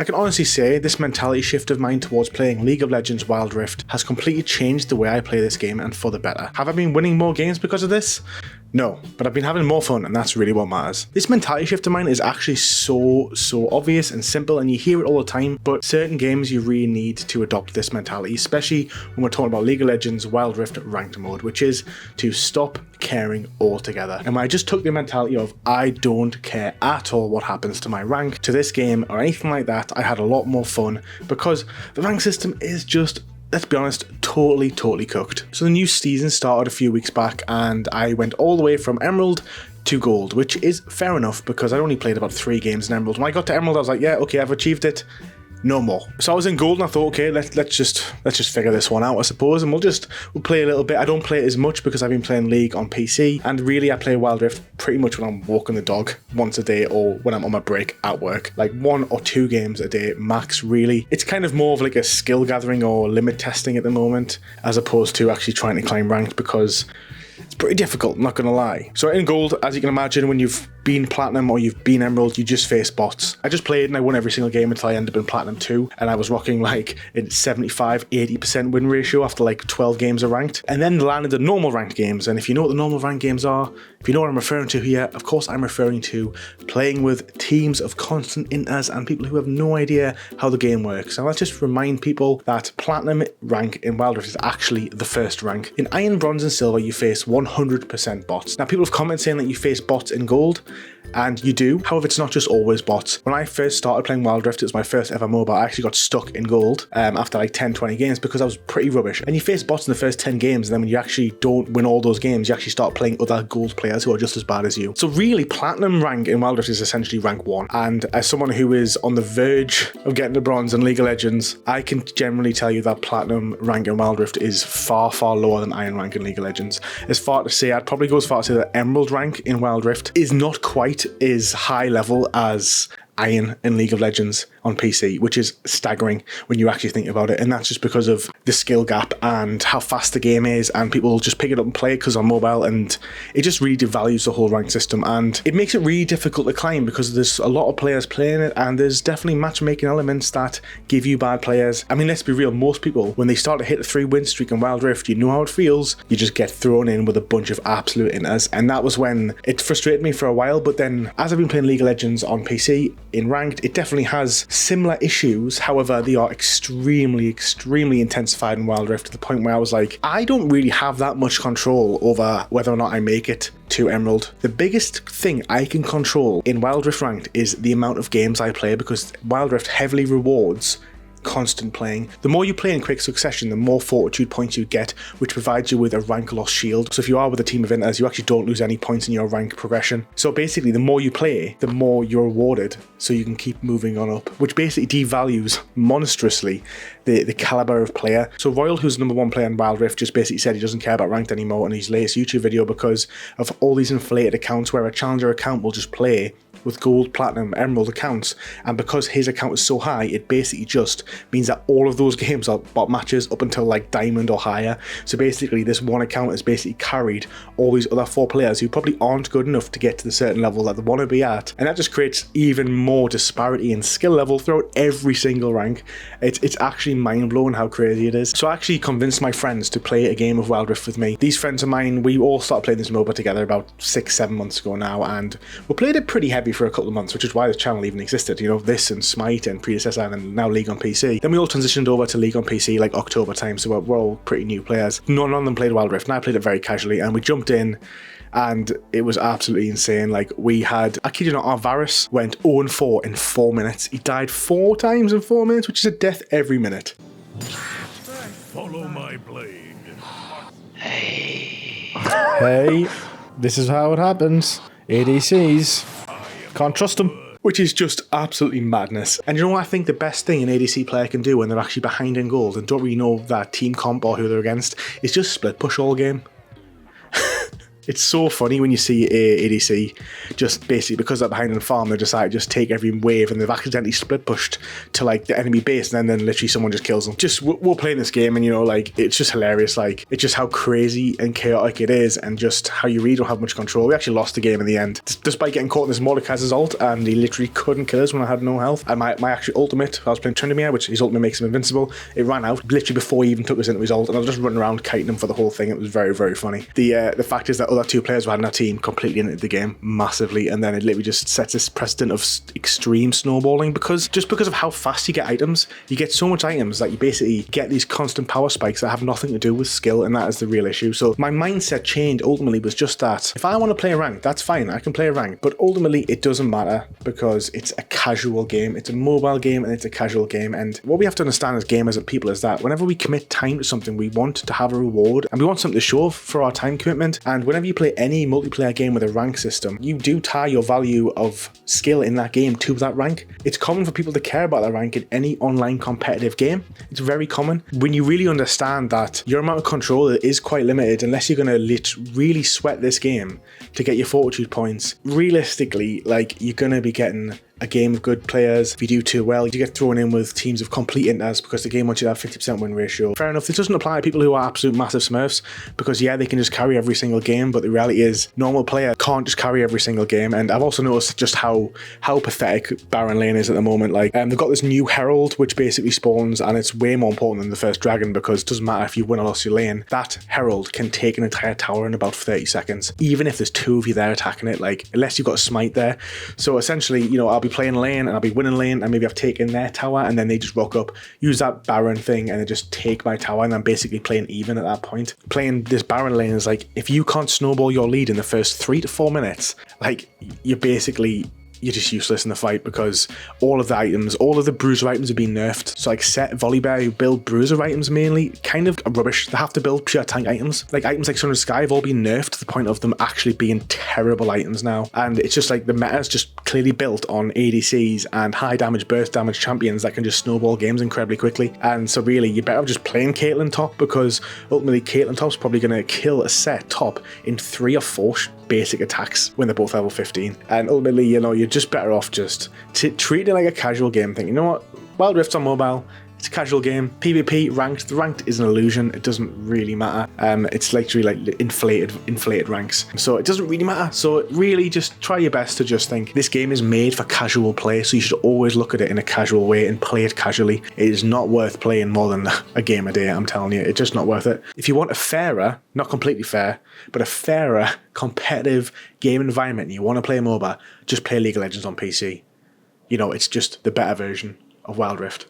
I can honestly say this mentality shift of mine towards playing League of Legends Wildrift has completely changed the way I play this game, and for the better. Have I been winning more games because of this? No, but I've been having more fun, and that's really what matters. This mentality shift of mine is actually so obvious and simple, and you hear it all the time, but certain games you really need to adopt this mentality, especially when we're talking about League of Legends Wildrift ranked mode, which is to stop caring altogether. And when I just took the mentality of I don't care at all what happens to my rank, to this game, or anything like that, I had a lot more fun, because the rank system is just, let's be honest, totally cooked. So the new season started a few weeks back, and I went all the way from Emerald to Gold, which is fair enough because I only played about 3 games in Emerald. When I got to Emerald, I was like, yeah, okay, I've achieved it. No more. So I was in Gold and I thought, okay, let's just figure this one out, I suppose, and we'll play a little bit. I don't play it as much because I've been playing League on PC, and really I play Wildrift pretty much when I'm walking the dog once a day, or when I'm on my break at work. Like 1 or 2 games a day max, really. It's kind of more of like a skill gathering or limit testing at the moment, as opposed to actually trying to climb ranked, because it's pretty difficult, not gonna lie. So in Gold, as you can imagine, when you've been Platinum or you've been Emerald, you just face bots. I just played and I won every single game until I ended up in Platinum 2, and I was rocking like a 75-80% win ratio after like 12 games of ranked. And then landed the normal ranked games, and if you know what the normal ranked games are, if you know what I'm referring to here, of course I'm referring to playing with teams of constant inters and people who have no idea how the game works. And let's just remind people that Platinum rank in Wildrift is actually the first rank. In Iron, Bronze and Silver you face 100% bots. Now people have commented saying that you face bots in Gold, and you do. However, it's not just always bots. When I first started playing Wildrift, it was my first ever mobile, I actually got stuck in Gold after like 10-20 games because I was pretty rubbish. And you face bots in the first 10 games, and then when you actually don't win all those games, you actually start playing other Gold players who are just as bad as you. So really, Platinum rank in Wildrift is essentially rank 1. And as someone who is on the verge of getting to Bronze in League of Legends, I can generally tell you that Platinum rank in Wildrift is far lower than Iron rank in League of Legends. I'd probably go as far to say that Emerald rank in Wildrift is not quite as high level as Iron in League of Legends on PC, which is staggering when you actually think about it. And that's just because of the skill gap and how fast the game is, and people just pick it up and play it because on mobile, and it just really devalues the whole rank system, and it makes it really difficult to climb because there's a lot of players playing it, and there's definitely matchmaking elements that give you bad players. I mean, let's be real, most people, when they start to hit a 3-win streak in Wildrift, you know how it feels. You just get thrown in with a bunch of absolute inters, and that was when it frustrated me for a while. But then as I've been playing League of Legends on PC in ranked, it definitely has similar issues. However, they are extremely intensified in Wildrift, to the point where I was like, I don't really have that much control over whether or not I make it to Emerald. The biggest thing I can control in Wildrift ranked is the amount of games I play, because Wildrift heavily rewards constant playing. The more you play in quick succession, the more fortitude points you get, which provides you with a rank loss shield. So if you are with a team of inters, you actually don't lose any points in your rank progression. So basically, the more you play, the more you're rewarded, so you can keep moving on up, which basically devalues monstrously the caliber of player. So Royal, who's the #1 player in Wildrift, just basically said he doesn't care about ranked anymore in his latest YouTube video because of all these inflated accounts where a challenger account will just play with Gold, Platinum, Emerald accounts, and because his account is so high, it basically just means that all of those games are bot matches up until like Diamond or higher. So basically this one account has basically carried all these other 4 players who probably aren't good enough to get to the certain level that they want to be at, and that just creates even more disparity in skill level throughout every single rank. It's actually mind-blowing how crazy it is. So I actually convinced my friends to play a game of Wildrift with me. These friends of mine, we all started playing this MOBA together about 6-7 months ago now, and we played it pretty heavy for a couple of months, which is why the channel even existed. You know, this and Smite and Predecessor and now League on PC. Then we all transitioned over to League on PC like October time, so we're all pretty new players. None of them played Wildrift, and I played it very casually, and we jumped in, and it was absolutely insane. Like, we had, I kid you not, our Varus went 0-4 in 4 minutes. He died 4 times in 4 minutes, which is a death every minute. Follow my blade. Hey, this is how it happens. ADCs. Can't trust them. Which is just absolutely madness. And you know what I think the best thing an ADC player can do when they're actually behind in Gold and don't really know that team comp or who they're against is just split push all game. It's so funny when you see a ADC just basically because they're behind on the farm, they decide to just take every wave and they've accidentally split pushed to like the enemy base, and then literally someone just kills them. Just we're playing this game, and you know, like it's just hilarious. Like it's just how crazy and chaotic it is, and just how you really don't have much control. We actually lost the game in the end, despite getting caught in this Mordekaiser's ult, and he literally couldn't kill us when I had no health. And my actual ultimate, I was playing Tryndamere, which his ultimate makes him invincible. It ran out literally before he even took us into his ult, and I was just running around kiting him for the whole thing. It was very, very funny. The fact is that other two players who had in our team completely ended the game massively, and then it literally just sets this precedent of extreme snowballing because of how fast you get items. You get so much items that you basically get these constant power spikes that have nothing to do with skill, and that is the real issue. So my mindset change ultimately was just that if I want to play a rank, that's fine, I can play a rank, but ultimately it doesn't matter because it's a casual game. It's a mobile game and it's a casual game, and what we have to understand as gamers and people is that whenever we commit time to something, we want to have a reward and we want something to show for our time commitment. And whenever you play any multiplayer game with a rank system, you do tie your value of skill in that game to that rank. It's common for people to care about that rank in any online competitive game. It's very common. When you really understand that your amount of control is quite limited, unless you're going to really sweat this game to get your fortitude points, realistically, like you're going to be getting a game of good players. If you do too well, you get thrown in with teams of complete inters because the game wants you to have 50% win ratio. Fair enough, this doesn't apply to people who are absolute massive smurfs because yeah, they can just carry every single game, but the reality is normal player can't just carry every single game. And I've also noticed just how pathetic Baron lane is at the moment. Like they've got this new Herald which basically spawns, and it's way more important than the first dragon because it doesn't matter if you win or lose your lane, that Herald can take an entire tower in about 30 seconds, even if there's two of you there attacking it, like unless you've got a smite there. So essentially, you know, I'll be playing lane and I'll be winning lane, and maybe I've taken their tower and then they just rock up, use that Baron thing and then just take my tower, and I'm basically playing even at that point. Playing this Baron lane is like, if you can't snowball your lead in the first 3 to 4 minutes, like you're just useless in the fight because all of the items, all of the bruiser items have been nerfed. So like Set, Volibear, who build bruiser items mainly, kind of rubbish. They have to build pure tank items. Like items like Sun and Sky have all been nerfed to the point of them actually being terrible items now. And it's just like the meta is just clearly built on ADCs and high damage, burst damage champions that can just snowball games incredibly quickly. And so really, you're better off just playing Caitlyn top because ultimately Caitlyn top's probably going to kill a Set top in 3 or 4 basic attacks when they're both level 15. And ultimately, you know, you're just better off just treat it like a casual game thing. You know what? Wildrift's on mobile. It's a casual game. PvP, ranked. The ranked is an illusion. It doesn't really matter. It's literally like inflated ranks. So it doesn't really matter. So really just try your best to just think this game is made for casual play. So you should always look at it in a casual way and play it casually. It is not worth playing more than a game a day. I'm telling you, it's just not worth it. If you want a fairer, not completely fair, but a fairer competitive game environment and you want to play MOBA, just play League of Legends on PC. You know, it's just the better version of Wildrift.